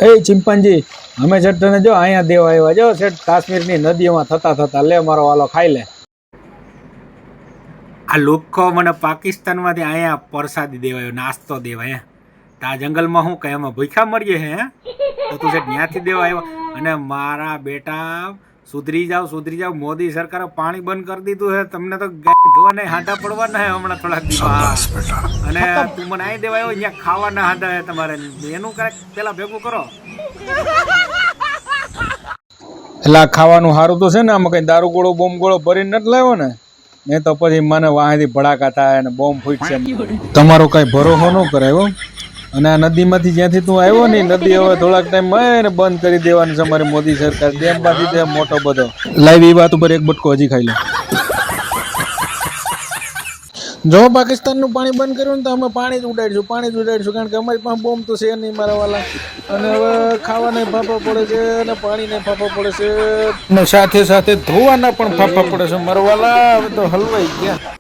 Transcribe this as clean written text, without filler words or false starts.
એ chimpanzee અમે છે તને જો અહીંયા દેવા આવ્યા જો છે કાશ્મીરની નદીઓમાં થતા લે મારો વાલો ખાઈ લે. આ લોકો મને પાકિસ્તાનમાંથી અહીંયા પરસાદી દેવાયો નાસ્તો દેવાય તો આ જંગલમાં શું કહે એમાં ભૂખા મરીએ હે તો તું છે ત્યાંથી દેવા આવ્યો અને મારા બેટા સુધરી જાવ મોદી સરકારે પાણી બંધ કરી દીધું છે તમને તો ધોવાને હાંડા પડવાના હે હમણાં થોડાક દિવસ અને તું મને અહીં દેવા આવ્યો અહીંયા ખાવાના હાંડા હે તમારે એનું કાંઈક પેલા ભેગું કરો. એટલે ખાવાનું સારું તો છે ને આમાં કઈ દારૂ ગોળો બોમ્બ ગોળો ભરીને નથી લાવ્યો ને નહીં તો પછી મને વાંથી ભડાકા થાય અને બોમ્બ ફૂટશે. તમારો કઈ ભરોસો ન કરાયો અને આ નદીમાંથી જ્યાંથી તું આવ્યો ને નદી હવે થોડાક ટાઈમ ને બંધ કરી દેવાની છે અમારી મોદી સરકાર ડેમમાંથી છે મોટો બધો. લાઈવ એ વાત ઉપર એક બટકો હજી ખાઈ લો. જો પાકિસ્તાનનું પાણી બંધ કર્યું ને તો અમે પાણી જ ઉડાડીશું કારણ કે અમારી પાસે બોમ્બ તો છે નહીં મારા વાલા અને હવે ખાવાના ફાફા પડે છે અને પાણીને ફાફા પડે છે અને સાથે સાથે ધોવાના પણ ફાફા પડે છે મારા વાલા હવે તો હલવાઈ ગયા.